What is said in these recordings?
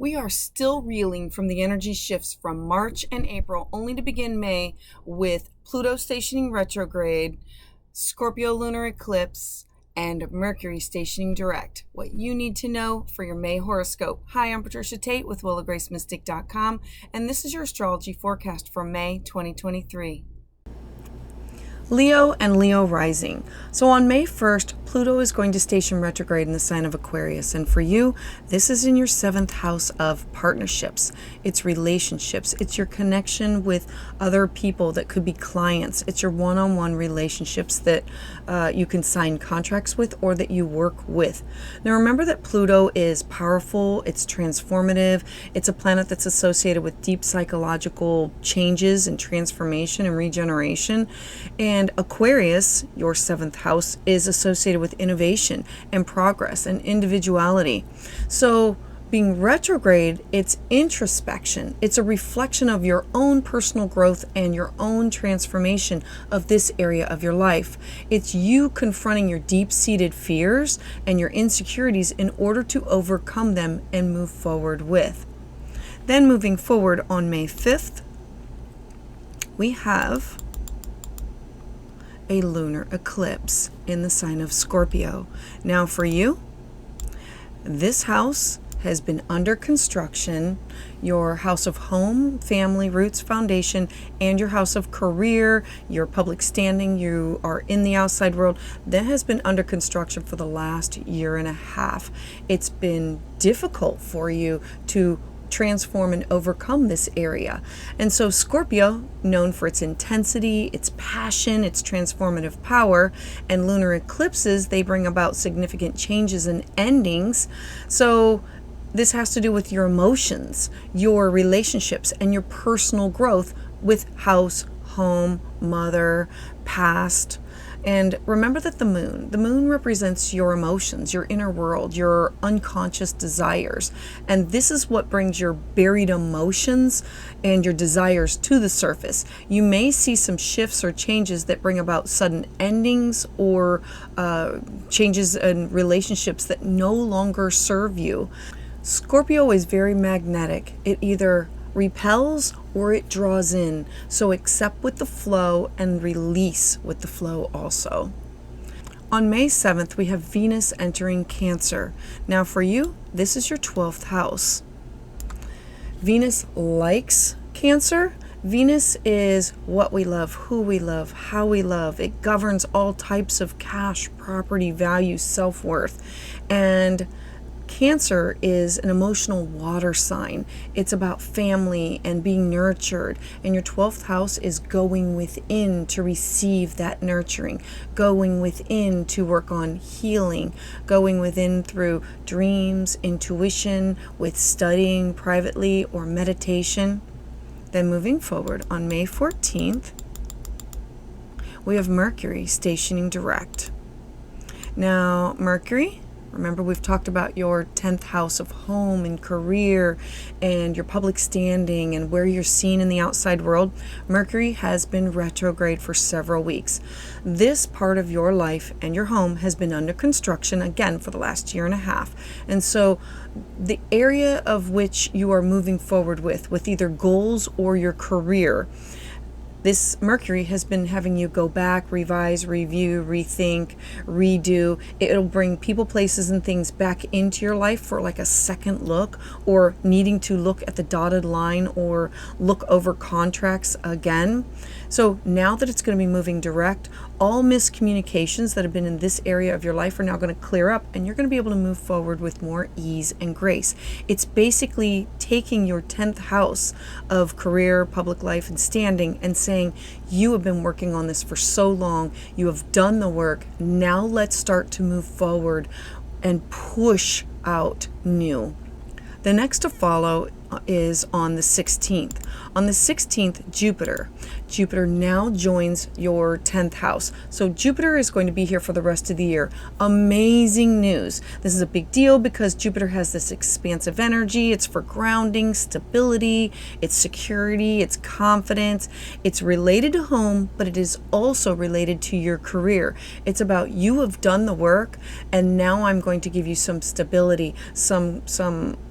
We are still reeling from the energy shifts from March and April, only to begin May with Pluto stationing retrograde, Scorpio lunar eclipse, and Mercury stationing direct. What you need to know for your May horoscope. Hi, I'm Patricia Tate with willowgracemystic.com, and this is your astrology forecast for May 2023. Leo and Leo rising. So on May 1st, Pluto is going to station retrograde in the sign of Aquarius. And for you, this is in your 7th house of partnerships. It's relationships. It's your connection with other people that could be clients. It's your one-on-one relationships that you can sign contracts with or that you work with. Now remember that Pluto is powerful. It's transformative. It's a planet that's associated with deep psychological changes and transformation and regeneration. And Aquarius, your 7th house, is associated with innovation and progress and individuality. So being retrograde, it's introspection. It's a reflection of your own personal growth and your own transformation of this area of your life. It's you confronting your deep-seated fears and your insecurities in order to overcome them and move forward with. Then moving forward on May 5th, we have a lunar eclipse in the sign of Scorpio. Now for you, this house has been under construction, your house of home, family, roots, foundation, and your house of career, your public standing, you are in the outside world, that has been under construction for the last year and a half. It's been difficult for you to transform and overcome this area. And so Scorpio, known for its intensity, its passion, its transformative power, and lunar eclipses, they bring about significant changes and endings. So this has to do with your emotions, your relationships, and your personal growth with house, home, mother, past. And remember that the moon represents your emotions, your inner world, your unconscious desires. And this is what brings your buried emotions and your desires to the surface. You may see some shifts or changes that bring about sudden endings or changes in relationships that no longer serve you. Scorpio is very magnetic. It either repels or it draws in. So accept with the flow and release with the flow also. On May 7th, we have Venus entering Cancer. Now for you, this is your 12th house. Venus likes Cancer. Venus is what we love, who we love, how we love. It governs all types of cash, property, value, self-worth. And Cancer is an emotional water sign. It's about family and being nurtured. And your 12th house is going within to receive that nurturing, going within to work on healing, going within through dreams, intuition, with studying privately or meditation. Then moving forward on May 14th, we have Mercury stationing direct. Now, Mercury, remember, we've talked about your 10th house of home and career and your public standing and where you're seen in the outside world. Mercury has been retrograde for several weeks. This part of your life and your home has been under construction again for the last year and a half. And so the area of which you are moving forward with either goals or your career, this Mercury has been having you go back, revise, review, rethink, redo. It'll bring people, places, and things back into your life for like a second look, or needing to look at the dotted line or look over contracts again. So now that it's going to be moving direct, all miscommunications that have been in this area of your life are now going to clear up, and you're going to be able to move forward with more ease and grace. It's basically taking your 10th house of career, public life, and standing and saying, you have been working on this for so long, you have done the work, now let's start to move forward and push out new. The next to follow is on the 16th. On the 16th, Jupiter now joins your 10th house. So Jupiter is going to be here for the rest of the year. Amazing news. This is a big deal because Jupiter has this expansive energy. It's for grounding, stability, it's security, it's confidence. It's related to home, but it is also related to your career. It's about you have done the work, and now I'm going to give you some stability, some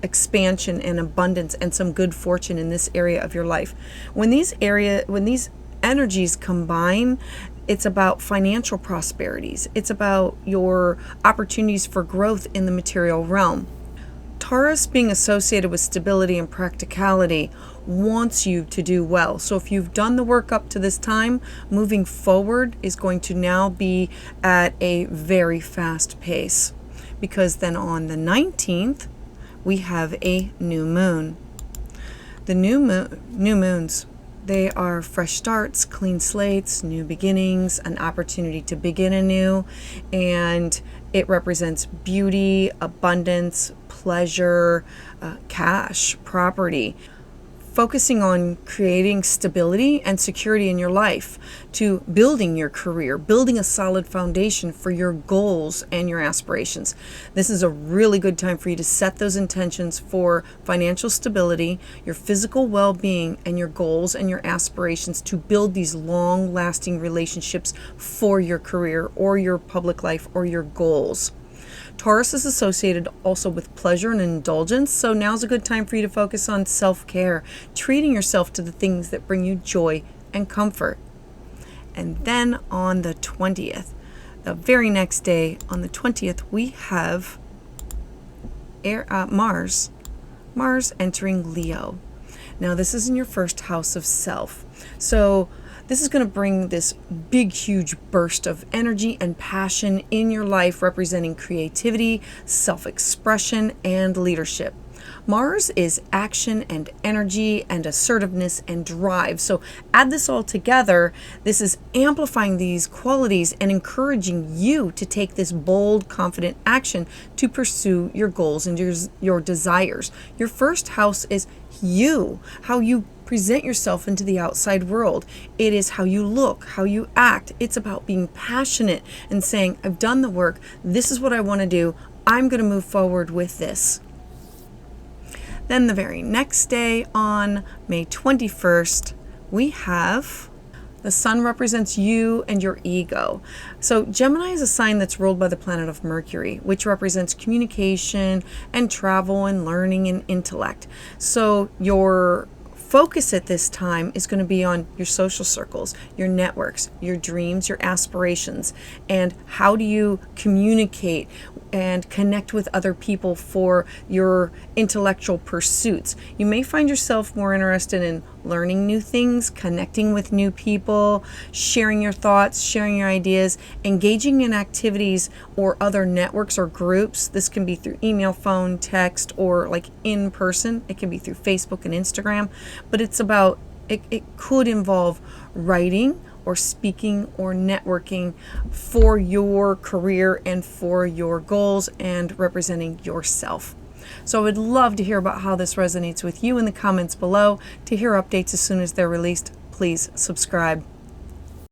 expansion and abundance, and some good fortune in this area of your life. When these energies combine, it's about financial prosperities. It's about your opportunities for growth in the material realm. Taurus, being associated with stability and practicality, wants you to do well. So if you've done the work up to this time, moving forward is going to now be at a very fast pace. Because then on the 19th, we have a new moon. The new moons, they are fresh starts, clean slates, new beginnings, an opportunity to begin anew, and it represents beauty, abundance, pleasure, cash, property. Focusing on creating stability and security in your life, to building your career, building a solid foundation for your goals and your aspirations. This is a really good time for you to set those intentions for financial stability, your physical well-being, and your goals and your aspirations to build these long-lasting relationships for your career or your public life or your goals. Taurus is associated also with pleasure and indulgence, so now's a good time for you to focus on self-care, treating yourself to the things that bring you joy and comfort. And then on the 20th, the very next day, on the 20th, we have Mars entering Leo. Now this is in your first house of self. So this is going to bring this big, huge burst of energy and passion in your life, representing creativity, self-expression, and leadership. Mars is action and energy and assertiveness and drive. So add this all together. This is amplifying these qualities and encouraging you to take this bold, confident action to pursue your goals and your desires. Your first house is you, how you present yourself into the outside world. It is how you look, how you act. It's about being passionate and saying, I've done the work. This is what I want to do. I'm going to move forward with this. Then the very next day, on May 21st, we have the sun represents you and your ego. So Gemini is a sign that's ruled by the planet of Mercury, which represents communication and travel and learning and intellect. So your focus at this time is going to be on your social circles, your networks, your dreams, your aspirations, and how do you communicate and connect with other people for your intellectual pursuits. You may find yourself more interested in learning new things, connecting with new people, sharing your thoughts, sharing your ideas, engaging in activities or other networks or groups. This can be through email, phone, text, or like in person. It can be through Facebook and Instagram, but it's about, it could involve writing or speaking or networking for your career and for your goals and representing yourself. So I would love to hear about how this resonates with you in the comments below. To hear updates as soon as they're released, please subscribe.